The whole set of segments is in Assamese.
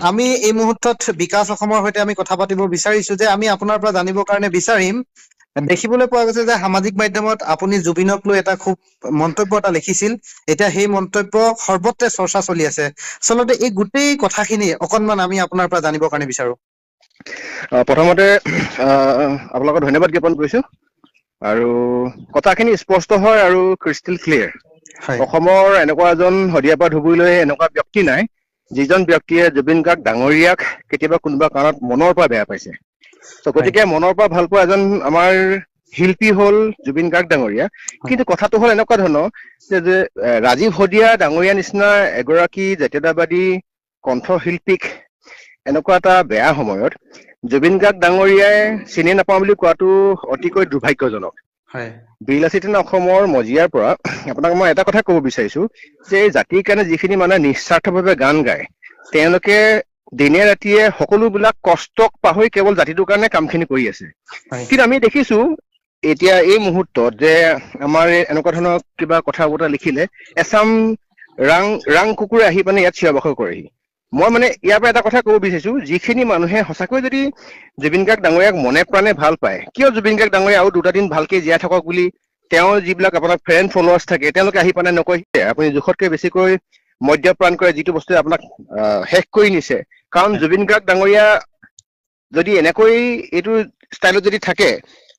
আমি এই মুহূৰ্তত বিকাশ অসমৰ সৈতে আমি কথা পাতিব বিচাৰিছো যে আমি আপোনাৰ পৰা জানিবৰ কাৰণে বিচাৰিম। দেখিবলৈ পোৱা গৈছে যে সামাজিক মাধ্যমত আপুনি জুবিনক লৈ এটা খুব মন্তব্য এটা লিখিছিল। এতিয়া সেই মন্তব্য সৰ্বত্ৰে চৰ্চা চলি আছে। আচলতে এই গোটেই কথাখিনি অকনমান আমি আপোনাৰ পৰা জানিবৰ কাৰণে বিচাৰো। প্ৰথমতে আপোনালোকক ধন্যবাদ জ্ঞাপন কৰিছো আৰু কথাখিনি স্পষ্ট হয় আৰু ক্ৰিষ্টেল ক্লিয়াৰ। হয় অসমৰ এনেকুৱা এজন শদিয়াৰ পৰা ধুবুৰীলৈ এনেকুৱা ব্যক্তি নাই যিজন ব্যক্তিয়ে জুবিন গাৰ্গ ডাঙৰীয়াক কেতিয়াবা কোনোবা কাৰণত মনৰ পৰা বেয়া পাইছে। হয় গতিকে মনৰ পৰা ভাল পোৱা এজন আমাৰ শিল্পী হল জুবিন গাৰ্গ ডাঙৰীয়া। হয় কিন্তু কথাটো হ'ল এনেকুৱা ধৰণৰ যে ৰাজীৱ শদিয়া ডাঙৰীয়া নিচিনা এগৰাকী জাতীয়তাবাদী কণ্ঠশিল্পীক এনেকুৱা এটা বেয়া সময়ত জুবিন গাৰ্গ ডাঙৰীয়াই চিনি নাপাওঁ বুলি কোৱাটো অতিকৈ দুৰ্ভাগ্যজনক। হয় বিলাসীদিন অসমৰ মজিয়াৰ পৰা আপোনাক মই এটা কথা ক'ব বিচাৰিছো যে জাতিৰ কাৰণে যিখিনি মানুহে নিস্বাৰ্থভাৱে গান গায় তেওঁলোকে দিনে ৰাতিয়ে সকলোবিলাক কষ্টক পাহৰি কেৱল জাতিটোৰ কাৰণে কামখিনি কৰি আছে। হয় কিন্তু আমি দেখিছো এতিয়া এই মুহূৰ্তত যে আমাৰ এনেকুৱা ধৰণৰ কিবা কথা বতৰা লিখিলে এচাম ৰাং কুকুৰে আহি মানে ইয়াত চিঞৰ বাখৰ কৰেহি। মই মানে ইয়াৰ পৰা এটা কথা ক'ব বিচাৰিছো, যিখিনি মানুহে সঁচাকৈ যদি জুবিন গাৰ্গ ডাঙৰীয়াক মনে প্ৰাণে ভাল পায়, কিয় জুবিন গাৰ্গ ডাঙৰীয়া আৰু 2টা দিন ভালকে জীয়াই থাকক বুলি তেওঁৰ যিবিলাক আপোনাৰ ফ্ৰেণ্ড ফলোৱাৰ্ছ থাকে তেওঁলোকে আহি পেলাই নকয়। আপুনি জোখতকৈ বেছিকৈ মদ্যপান কৰে, যিটো বস্তুৱে আপোনাক শেষ কৰি নিছে। কাৰণ হয় জুবিন গাৰ্গ ডাঙৰীয়া যদি এনেকৈ এইটো ষ্টাইলত যদি থাকে,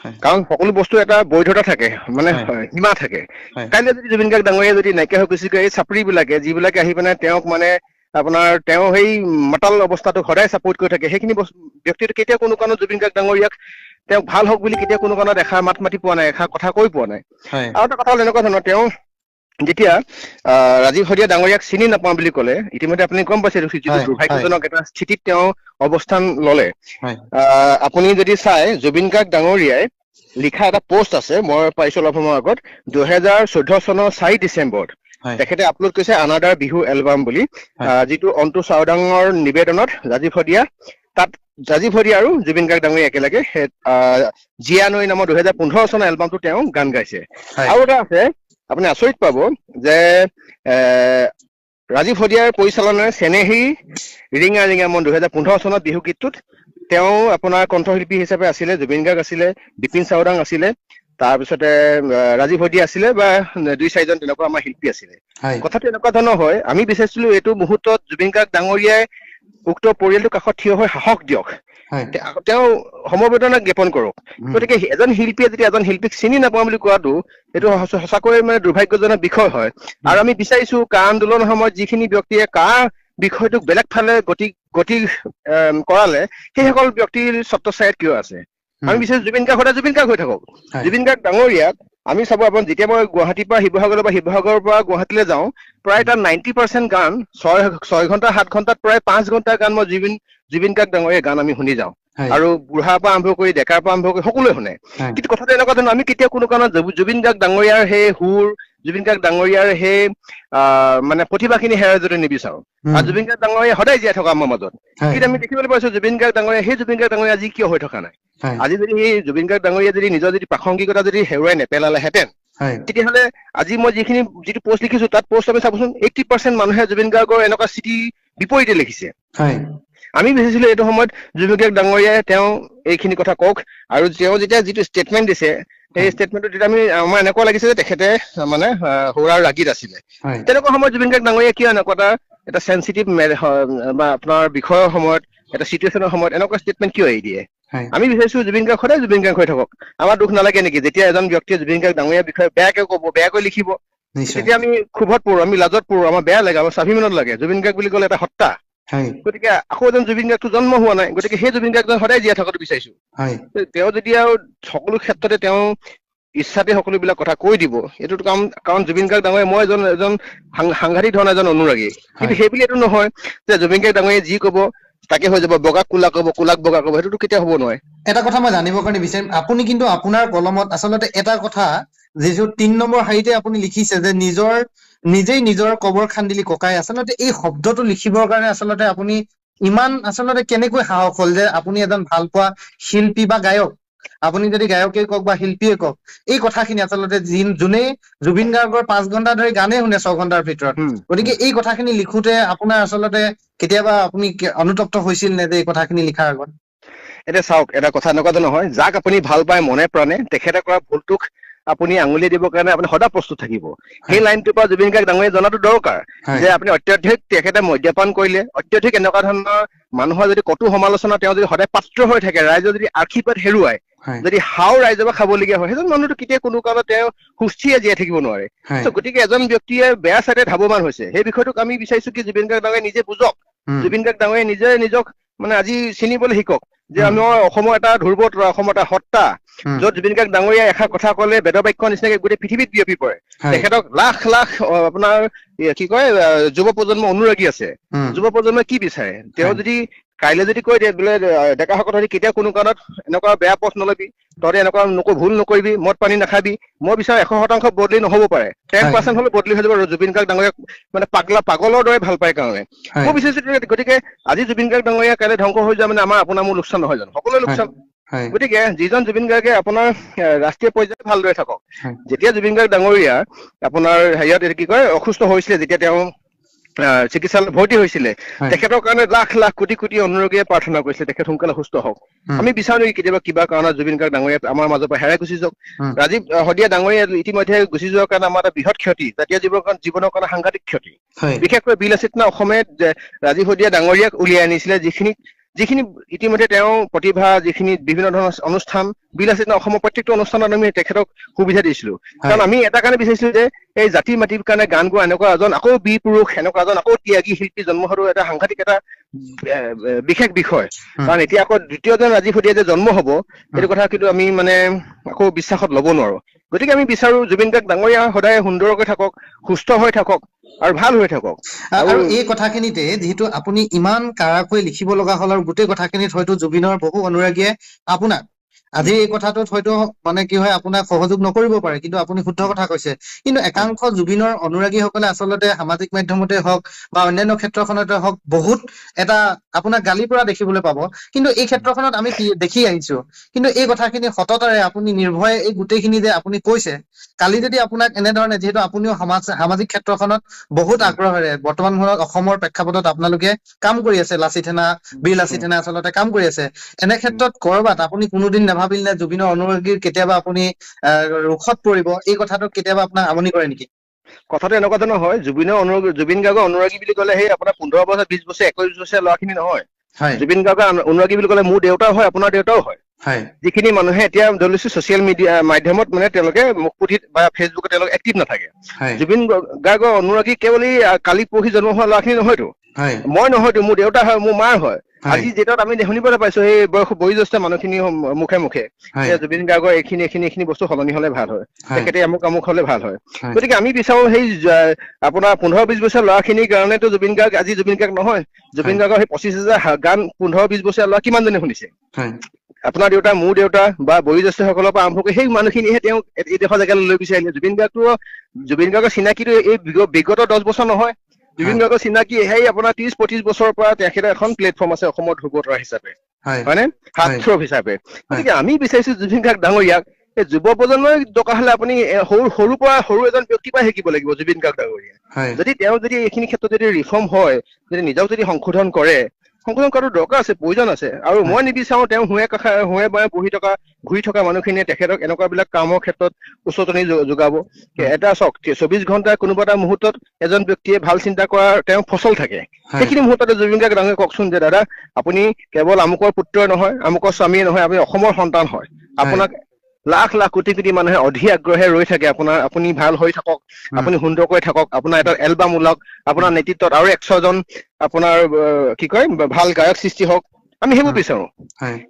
হয় কাৰণ সকলো বস্তু এটা বৈধতা থাকে, মানে হয় সীমা থাকে। হয় কাইলৈ যদি জুবিন গাৰ্গ ডাঙৰীয়া যদি নাইকিয়া হৈ গুচি গৈ এই চাপৰি বিলাকে যিবিলাকে আহি পেলাই তেওঁক মানে আপোনাৰ তেওঁ সেই মাতাল অৱস্থাটোক সদায় চাপোৰ্ট কৰি থাকে, সেইখিনি ব্যক্তিটো কেতিয়াও কোনো কাৰণত জুবিন গাৰ্গ ডাঙৰীয়াক তেওঁক ভাল হওক বুলি কেতিয়াও কোনো কাৰণত এষাৰ মাত মাতি পোৱা নাই, এষাৰ কথা কৈ পোৱা নাই। হয় আৰু এটা কথা হ'ল এনেকুৱা ধৰণৰ, তেওঁ যেতিয়া ৰাজীৱ শদিয়া ডাঙৰীয়াক চিনি নাপাওঁ বুলি ক'লে, ইতিমধ্যে আপুনি গম পাইছে যিটো হয় হয় দুৰ্ভাগ্যজনক এটা স্থিতিত তেওঁ অৱস্থান ললে। হয় আপুনি যদি চাই জুবিন গাৰ্গ ডাঙৰীয়াই লিখা এটা পোষ্ট আছে, মই পাইছো অলপ সময়ৰ আগত, 2014 চনৰ 4 ডিচেম্বৰত হয় তেখেতে আপলোড কৰিছে আনাডাৰ বিহু এলবাম বুলি, হয় যিটো অন্তু চাওডাঙৰ নিবেদনত ৰাজীৱ শদিয়া তাত ৰাজীৱ শদিয়া আৰু জুবিন গাৰ্গ ডাঙৰীয়া একেলগে জীয়া নৈ নামৰ 2015 চনৰ এলবামটো তেওঁ গান গাইছে। হয় আৰু এটা আছে, আপুনি আচৰিত পাব যে ৰাজীৱ শদিয়াৰ পৰিচালনাৰে চেনেহী ৰিঙা ৰিঙা মন 2015 চনত বিহু গীতটোত তেওঁ আপোনাৰ কণ্ঠশিল্পী হিচাপে আছিলে, জুবিন গাৰ্গ আছিলে, বিপিন চাওডাং আছিলে, তাৰপিছতে ৰাজীৱ শদিয়া আছিলে, বা 2-4জন তেনেকুৱা আমাৰ শিল্পী আছিলে। হয় কথাটো এনেকুৱা ধৰণৰ হয়, আমি বিচাৰিছিলো এইটো মুহূৰ্তত জুবিন গাৰ্গ ডাঙৰীয়াই উক্ত পৰিয়ালটোৰ কাষত থিয় হৈ সাহস দিয়ক, হয় তেওঁ সমবেদনা জ্ঞাপন কৰক। উম গতিকে এজন শিল্পীয়ে যদি এজন শিল্পীক চিনি নাপাওঁ বুলি কোৱাটো এইটো সঁচাকৈ মানে দুৰ্ভাগ্যজনক বিষয় হয়। উম আৰু আমি বিচাৰিছো কা আন্দোলনৰ সময়ত যিখিনি ব্যক্তিয়ে কা বিষয়টোক বেলেগ ফালে গতি কৰালে, সেইসকল ব্যক্তিৰ ছত্ৰছায়াত কিয় আছে? আমি উম বিচাৰিছো জুবিন গাৰ্গ সদায় জুবিন গাৰ্গ হৈ থাকক। হয় জুবিন গাৰ্গ ডাঙৰীয়াক আমি চাব, আপুনি যেতিয়া মই গুৱাহাটীৰ পৰা শিৱসাগৰলৈ বা শিৱসাগৰৰ পৰা গুৱাহাটীলৈ যাওঁ, প্ৰায় তাত 90% গান 6 ঘণ্টা 7 ঘণ্টাত প্ৰায় 5 ঘণ্টাৰ গান মই জুবিন গাৰ্গ ডাঙৰীয়া গান আমি শুনি যাওঁ। হয় আৰু বুঢ়াৰ পৰা আৰম্ভ কৰি ডেকাৰ পৰা আৰম্ভ কৰি সকলোৱে শুনে। হয় কিন্তু কথাটো এনেকুৱা ধৰণৰ, আমি কেতিয়াও কোনো কাৰণত জুবিন গাৰ্গ ডাঙৰীয়াৰ সেই সুৰ, জুবিন গাৰ্গ ডাঙৰীয়াৰ সেই মানে প্ৰতিভাখিনি হেৰাই যদি নিবিচাৰো। উম আৰু জুবিন গাৰ্গ ডাঙৰীয়া সদায় জীয়াই থকা আমাৰ মাজত। হয় কিন্তু আমি দেখিবলৈ পাইছো জুবিন গাৰ্গ ডাঙৰীয়া, সেই জুবিন গাৰ্গ ডাঙৰীয়া আজি কিয় হৈ থকা নাই? হয় আজি যদি সেই জুবিন গাৰ্গ ডাঙৰীয়া যদি নিজৰ যদি প্ৰাসংগিকতা যদি হেৰুৱাই নেপেলালেহেঁতেন, হয় তেতিয়াহ'লে আজি মই যিটো পোষ্ট লিখিছো, তাত পোষ্ট আমি চাবচোন 80% মানুহে জুবিন গাৰ্গৰ এনেকুৱা স্থিতি বিপৰীতে লিখিছে। হয় আমি বিচাৰিছিলো এইটো সময়ত জুবিন গাৰ্গ ডাঙৰীয়াই তেওঁ এইখিনি কথা কওক, আৰু তেওঁ যেতিয়া যিটো ষ্টেটমেন্ট দিছে, সেই হয় ষ্টেটমেন্টত তেতিয়া আমাৰ এনেকুৱা লাগিছে যে তেখেতে মানে সুৰাৰ ৰাগীত আছিলে। হয় তেনেকুৱা সময়ত জুবিন গাৰ্গ ডাঙৰীয়া কিয় এনেকুৱা এটা চেঞ্চিটিভ বা আপোনাৰ বিষয়ৰ সময়ত, এটা চিটুৱেশ্যনৰ সময়ত এনেকুৱা ষ্টেটমেন্ট কিয় এৰি দিয়ে? হয় আমি বিচাৰিছো জুবিন গাৰ্গ সদায় জুবিন গাৰ্গ হৈ থাকক। আমাৰ দুখ নালাগে নেকি যেতিয়া এজন ব্যক্তিয়ে জুবিন গাৰ্গ ডাঙৰীয়াৰ বিষয়ে বেয়াকৈ ক'ব, বেয়াকৈ লিখিব, নিশ্চয় তেতিয়া আমি ক্ষোভত পৰো, আমি লাজত পৰো, আমাৰ বেয়া লাগে, আমাৰ স্বাভিমানত লাগে। জুবিন গাৰ্গ বুলি ক'লে এটা সত্তা। হয় গতিকে আকৌ এজন জুবিন গাৰ্গটো জন্ম হোৱা নাই, গতিকে সেই জুবিন গাৰ্গজন সদায় জীয়াই থকাটো বিচাৰিছো। হয় তেওঁ যদি আৰু সকলো ক্ষেত্ৰতে তেওঁ ইচ্ছাতে সকলোবিলাক কথা কৈ দিব, এইটোতো কাৰণ জুবিন গাৰ্গ ডাঙৰীয়া, মই এজন সাংঘাতিক ধৰণৰ এজন অনুৰাগী। কিন্তু হয় সেইবুলি এইটো নহয় যে জুবিন গাৰ্গ ডাঙৰীয়াই যি কব তাকে হৈ যাব, বগাক কোলা কব, কোলাক বগা কব, সেইটোতো কেতিয়াও হ'ব নোৱাৰে। এটা কথা মই জানিবৰ কাৰণে বিচাৰিম, আপুনি কিন্তু আপোনাৰ কলমত আচলতে এটা কথা, যিটো 3 নম্বৰ শাৰীতে আপুনি লিখিছে যে নিজেই নিজৰ কবৰ খান্দিলি ককাই, আচলতে এই শব্দটো লিখিবৰ কাৰণে আচলতে আপুনি ইমান আচলতে কেনেকৈ সাহস হ'ল যে আপুনি এজন ভাল পোৱা শিল্পী বা গায়ক আপুনি যদি গায়কেই কওক বা শিল্পীয়ে কওক, এই কথাখিনি আচলতে যোনে জুবিন গাৰ্গৰ 5 ঘণ্টা ধৰি গানেই শুনে 6 ঘণ্টাৰ ভিতৰত, গতিকে এই কথাখিনি লিখোতে আপোনাৰ আচলতে কেতিয়াবা আপুনি অনুতপ্ত হৈছিল নে যে এই কথাখিনি লিখাৰ আগত? এতিয়া চাওক, এটা কথা এনেকুৱা নহয়, যাক আপুনি ভাল পায় মনে প্ৰাণে তেখেতে কৰা ভুলটোক আপুনি আঙুলি দিবৰ কাৰণে আপুনি সদায় প্ৰস্তুত থাকিব। সেই লাইনটোৰ পৰা জুবিন গাৰ্গ ডাঙৰীয়ে জনাটো দৰকাৰ যে আপুনি অত্যাধিক তেখেতে মদ্যপান কৰিলে, অত্যাধিক এনেকুৱা ধৰণৰ মানুহৰ যদি কটু সমালোচনা তেওঁ যদি সদায় পাত্ৰ হৈ থাকে, ৰাইজৰ যদি আশীৰ্বাদ হেৰুৱায়, যদি হাও ৰাইজৰ পৰা খাবলগীয়া হয়, সেইজন মানুহটো কেতিয়া কোনো কাৰণত তেওঁ সুস্থিৰে জীয়াই থাকিব নোৱাৰে। গতিকে এজন ব্যক্তিয়ে বেয়া চাইডে ধাৱমান হৈছে, সেই বিষয়টোক আমি বিচাৰিছো কি জুবিন গাৰ্গ ডাঙৰীয়ে নিজে বুজক, জুবিন গাৰ্গ ডাঙৰীয়ে নিজে নিজক মানে আজি চিনিবলৈ শিকক যে আমাৰ অসমৰ এটা ধ্ৰুৱ তৰা, অসমৰ এটা সত্তা, য'ত জুবিন গাৰ্গ ডাঙৰীয়া এষাৰ কথা ক'লে বেদবাক্য নিচিনাকে গোটেই পৃথিৱীত বিয়পি পৰে। তেখেতক লাখ লাখ আপোনাৰ কি কয় যুৱ প্ৰজন্ম অনুৰাগী আছে। যুৱ প্ৰজন্মই কি বিচাৰে? তেওঁ যদি কাইলৈ যদি কৈ দিয়ে বোলে ডেকাসকল কেতিয়াও কোনো কাৰণত এনেকুৱা বেয়া পথ নলবি, তহঁতে এনেকুৱা ভুল নকৰিবি, মদ পানী নাখাবি, মই বিচাৰো 100% বদলি নহ'ব পাৰে, 10% হ'লেও বদলি হৈ যাব। জুবিন গাৰ্গ ডাঙৰীয়াক মানে পাগলৰ দৰে ভাল পায় কাৰণে মই বিচাৰিছো। গতিকে আজি জুবিন গাৰ্গ ডাঙৰীয়া কাইলৈ ধ্বংস হৈ যায় মানে আমাৰ আপোনাৰ মোৰ লোকচান নহয় জানো? সকলোৱে লোকচান। গতিকে যিজন জুবিন গাৰ্গে আপোনাৰ ৰাষ্ট্ৰীয় পৰ্যায়ত ভালদৰে থাকক। যেতিয়া জুবিন গাৰ্গ ডাঙৰীয়া আপোনাৰ হেৰিয়াত কি কয় অসুস্থ হৈছিলে, যেতিয়া তেওঁ চিকিৎসালয়ত ভৰ্তি হৈছিলে, তেখেতৰ কাৰণে লাখ লাখ কোটি কোটি অনুৰাগীয়ে প্ৰাৰ্থনা কৰিছিলে তেখেত সোনকালে সুস্থ হওক। আমি বিচাৰো নেকি কেতিয়াবা কিবা কাৰণত জুবিন গাৰ্গ ডাঙৰীয়া আমাৰ মাজৰ পৰা হেৰাই গুচি যাওক? ৰাজীৱ শদিয়া ডাঙৰীয়া ইতিমধ্যে গুচি যোৱাৰ কাৰণে আমাৰ এটা বৃহৎ ক্ষতি, জাতীয় জীৱনৰ কাৰণে সাংঘাতিক ক্ষতি। বিশেষকৈ বিলাসিতা অসমে ৰাজীৱ শদিয়া ডাঙৰীয়াক উলিয়াই আনিছিলে, যিখিনি ইতিমধ্যে তেওঁ প্ৰতিভা, যিখিনি বিভিন্ন ধৰণৰ অনুষ্ঠান বিলাসিতা অসমৰ প্ৰত্যেকটো অনুষ্ঠানত আমি তেখেতক সুবিধা দিছিলো। কাৰণ আমি এটা কাৰণে বিচাৰিছিলো যে এই জাতি মাটিৰ কাৰণে গান গোৱা এনেকুৱা এজন আকৌ বীৰ পুৰুষ, এনেকুৱা এজন আকৌ ত্যাগী শিল্পী জন্ম হোৱাটো এটা সাংঘাতিক এটা বিশেষ বিষয়। কাৰণ এতিয়া আকৌ দ্বিতীয়জন ৰাজীৱ শদিয়া যে জন্ম হব, সেইটো কথা কিন্তু আমি মানে আকৌ বিশ্বাসত ল'ব নোৱাৰো। গতিকে আমি বিচাৰো জুবিন গাৰ্গ ডাঙৰীয়া সদায় সুন্দৰকৈ থাকক, সুস্থ হৈ থাকক আৰু ভাল হৈ থাকক। আৰু এই কথাখিনিতে যিহেতু আপুনি ইমান কাৰাকৈ লিখিব লগা হ'ল আৰু গোটেই কথাখিনিত হয়তো জুবিনৰ বহু অনুৰাগীয়ে আপোনাক আজি এই কথাটোত হয়তো মানে কি হয় আপোনাক সহযোগ নকৰিব পাৰে, কিন্তু আপুনি শুদ্ধ কথা কৈছে। কিন্তু একাংশ জুবিনৰ অনুৰাগীসকলে আচলতে সামাজিক মাধ্যমতে হওক বা অন্যান্য ক্ষেত্ৰখনতে হওক বহুত এটা আপোনাক গালি পৰা দেখিবলৈ পাব। কিন্তু এই ক্ষেত্ৰখনত আমি দেখি আহিছো, কিন্তু এই কথাখিনি সততাৰে আপুনি নিৰ্ভয়ে এই গোটেইখিনি যে আপুনি কৈছে, কালি যদি আপোনাক এনেধৰণে, যিহেতু আপুনিও সামাজিক ক্ষেত্ৰখনত বহুত আগ্ৰহেৰে বৰ্তমান সময়ত অসমৰ প্ৰেক্ষাপটত আপোনালোকে কাম কৰি আছে, লাচিত সেনা, বীৰ লাচিত সেনা আচলতে কাম কৰি আছে, এনে ক্ষেত্ৰত কৰবাত আপুনি কোনোদিন নাভাবিল নে জুবিনৰ অনুৰাগীৰ কেতিয়াবা আপুনি ৰোষত পৰিব? এই কথাটোত কেতিয়াবা আপোনাক আমনি কৰে নেকি? কথাটো এনেকুৱা ধৰণৰ হয়, জুবিন গাৰ্গৰ অনুৰাগী বুলি ক'লে সেই আপোনাৰ 15 বছৰ, 20 বছৰ, 21 বছৰীয়া ল'ৰাখিনি নহয়। জুবিন গাৰ্গৰ অনুৰাগী বুলি ক'লে মোৰ দেউতাও হয়, আপোনাৰ দেউতাও হয়। যিখিনি মানুহে এতিয়া ধৰিছো ছচিয়েল মিডিয়া মাধ্যমত মানে তেওঁলোকে মুখপুঠিত বা ফেচবুকত তেওঁলোকে এক্টিভ নাথাকে। জুবিন গাৰ্গৰ অনুৰাগী কেৱল এই কালি পৰহি জন্ম হোৱা ল'ৰাখিনি নহয়তো, মই নহয়তো, মোৰ দেউতা হয়, মোৰ মাৰ হয়। আজি যেটাত আমি শুনিবলৈ পাইছো এই বয়োজ্যেষ্ঠ মানুহখিনি মুখে মুখে যে জুবিন গাৰ্গৰ এইখিনি বস্তু সলনি হলে ভাল হয়, তেখেতে আমুক হলে ভাল হয়। গতিকে আমি বিচাৰো সেই আপোনাৰ 15-20 বছৰ ল'ৰাখিনিৰ কাৰণেতো জুবিন গাৰ্গ আজি জুবিন গাৰ্গ নহয়। জুবিন গাৰ্গৰ সেই 25,000 গান 15-20 বছৰীয়া ল'ৰা কিমানজনে শুনিছে? আপোনাৰ দেউতা, মোৰ দেউতা বা বয়োজ্যেষ্ঠসকলৰ পৰা আৰম্ভ কৰি সেই মানুহখিনিহে তেওঁক এইডোখৰ জেগালৈ লৈ গুচি আহিলে। জুবিন গাৰ্গৰ চিনাকিটো এই বিগত 10 বছৰ নহয়। জুবিন গাৰ্গৰ চিনাকি সেই আপোনাৰ 30-35 বছৰৰ পৰা তেখেতৰ এখন প্লেটফৰ্ম আছে অসমৰ ধ্ৰুৱ তৰা হিচাপে, হয়নে? হাৰ্টথ্ৰব হিচাপে। গতিকে আমি বিচাৰিছো জুবিন গাৰ্গ ডাঙৰীয়াক এই যুৱ প্ৰজন্মই দৰকাৰ হলে আপুনি সৰু এজন ব্যক্তিৰ পৰা শিকিব লাগিব জুবিন গাৰ্গ ডাঙৰীয়া। তেওঁ যদি এইখিনি ক্ষেত্ৰত যদি ৰিফৰ্ম হয়, যদি নিজক যদি সংশোধন কৰাটো দৰকাৰ আছে, প্ৰয়োজন আছে। আৰু মই নিবিচাৰো তেওঁ হুৱে বায়ে ঘূৰি থকা মানুহখিনিয়ে তেখেতক এনেকুৱা বিলাক কামৰ ক্ষেত্ৰত উচতনি যোগাব। এটা চাওক, 24 ঘণ্টা কোনোবা এটা মুহূৰ্তত এজন ব্যক্তিয়ে ভাল চিন্তা কৰাৰ তেওঁ ফচল থাকে। সেইখিনি মুহূৰ্ততে জুবিন গাৰ্গ ডাঙৰীয়াক কওকচোন যে দাদা আপুনি কেৱল আমুকৰ পুত্ৰই নহয়, আমুকৰ স্বামীয়ে নহয়, আপুনি অসমৰ সন্তান হয়। আপোনাক লাখ লাখ কোটি কোটি মানুহে অধীৰ আগ্ৰহে ৰৈ থাকে আপুনি ভাল হৈ থাকক, আপুনি সুন্দৰকৈ থাকক, আপোনাৰ এটা এলবাম ওলাওক, আপোনাৰ নেতৃত্বত আৰু 100 জন আপোনাৰ কি কয় ভাল গায়ক সৃষ্টি হওক, আমি সেইবোৰ বিচাৰো।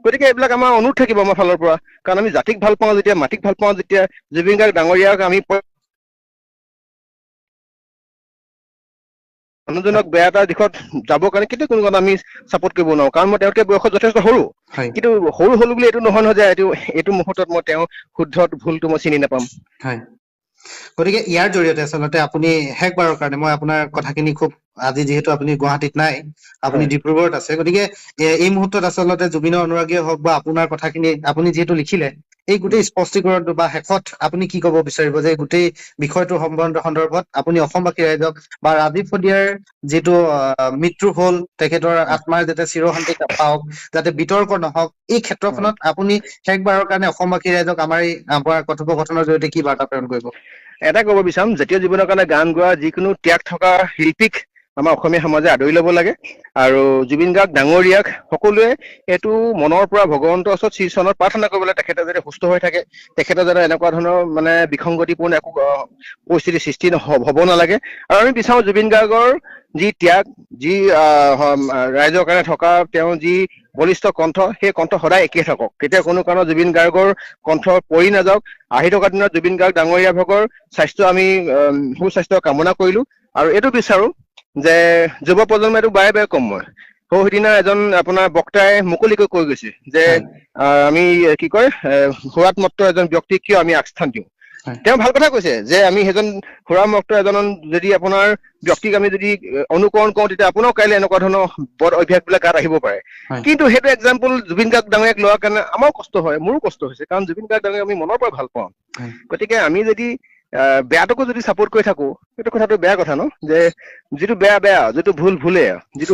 গতিকে এইবিলাক আমাৰ অনুৰোধ থাকিব আমাৰ ফালৰ পৰা, কাৰণ আমি জাতিক ভাল পাওঁ যেতিয়া, মাটিক ভাল পাওঁ যেতিয়া, জুবিন গাৰ্গ ডাঙৰীয়াক আমি মানুহজনক বেয়া এটা দিশত যাবৰ কাৰণে কেতিয়া কোনো আমি চাপোৰ্ট কৰিব নোৱাৰো, কাৰণ মই তেওঁতকে বয়সত যথেষ্ট সৰু। কিন্তু সৰু বুলি এইটো নহয় যে এইটো মুহূৰ্তত মই তেওঁ শুদ্ধ ভুলটো মই চিনি নাপাম। গতিকে ইয়াৰ জৰিয়তে আচলতে আপুনি শেষবাৰৰ কাৰণে মই আপোনাৰ কথাখিনি খুব আজি যিহেতু আপুনি গুৱাহাটীত নাই, আপুনি হয় ডিব্ৰুগড়ত আছে, গতিকে এই মুহূৰ্তত আচলতে জুবিনৰ অনুৰাগীয়ে হওক বা আপোনাৰ কথাখিনি আপুনি যিহেতু লিখিলে, এই গোটেই স্পষ্টীকৰণটো বা শেষত আপুনি কি ক'ব বিচাৰিব যে গোটেই বিষয়টোৰ সন্দৰ্ভত আপুনি অসমবাসী ৰাইজক বা ৰাজীৱ শদিয়াৰ যিটো মৃত্যু হ'ল, তেখেতৰ আত্মাৰ যাতে চিৰশান্তি পাওক, যাতে বিতৰ্ক নহওক, এই ক্ষেত্ৰখনত আপুনি শেষবাৰৰ কাৰণে অসমবাসী ৰাইজক আমাৰ এই কথোপকথনৰ জৰিয়তে কি বাৰ্তা প্ৰেৰণ কৰিব? এটা ক'ব বিচাৰিম, জাতীয় জীৱনৰ কাৰণে গান গোৱা যিকোনো ত্যাগ থকা শিল্পীক আমাৰ অসমীয়া সমাজে আদৰি ল'ব লাগে। আৰু জুবিন গাৰ্গ ডাঙৰীয়াক সকলোৱে এইটো মনৰ পৰা ভগৱন্তৰ ওচৰত শ্ৰীচৰণত প্ৰাৰ্থনা কৰিব লাগে, তেখেতে যাতে সুস্থ হৈ থাকে, তেখেতে যাতে এনেকুৱা ধৰণৰ মানে বিসংগতিপূৰ্ণ একো পৰিস্থিতিৰ সৃষ্টি হ'ব নালাগে। আৰু আমি বিচাৰো জুবিন গাৰ্গৰ যি ত্যাগ, যি ৰাইজৰ কাৰণে থকা তেওঁ যি বলিষ্ঠ কণ্ঠ, সেই কণ্ঠ সদায় একেই থাকক, কেতিয়া কোনো কাৰণত জুবিন গাৰ্গৰ কণ্ঠ পৰি নাযাওক। আহি থকা দিনত জুবিন গাৰ্গ ডাঙৰীয়া ভাগৰ স্বাস্থ্য আমি সুস্বাস্থ্য কামনা কৰিলো। আৰু এইটো বিচাৰো যে যুৱ প্ৰজন্মই এইটো বাৰে বাৰে কম মই সৌদিনা এজন আপোনাৰ বক্তাই মুকলিকৈ কৈ গৈছে যে আমি কি কয় সুৰাত্মত্ত এজন ব্যক্তিক কিয় আমি আগস্থান দিওঁ। তেওঁ ভাল কথা কৈছে যে আমি সেইজন সুৰামক্ত এজন যদি আপোনাৰ ব্যক্তিক আমি যদি অনুকৰণ কৰোঁ, তেতিয়া আপোনাৰো কাইলৈ এনেকুৱা ধৰণৰ বদ অভ্যাসবিলাক গাত আহিব পাৰে। কিন্তু সেইটো এক্সাম্পল জুবিন গাৰ্গ ডাঙৰীয়াক লোৱাৰ কাৰণে আমাৰো কষ্ট হয়, মোৰো কষ্ট হৈছে, কাৰণ জুবিন গাৰ্গ ডাঙৰীয়াক আমি মনৰ পৰা ভাল পাওঁ। গতিকে আমি যদি বেয়াটোকো যদি চাপোৰ্ট কৰি থাকো, সেইটো কথাটো বেয়া কথা ন, যে যিটো বেয়া বেয়া, যিটো ভুল ভুলে, যিটো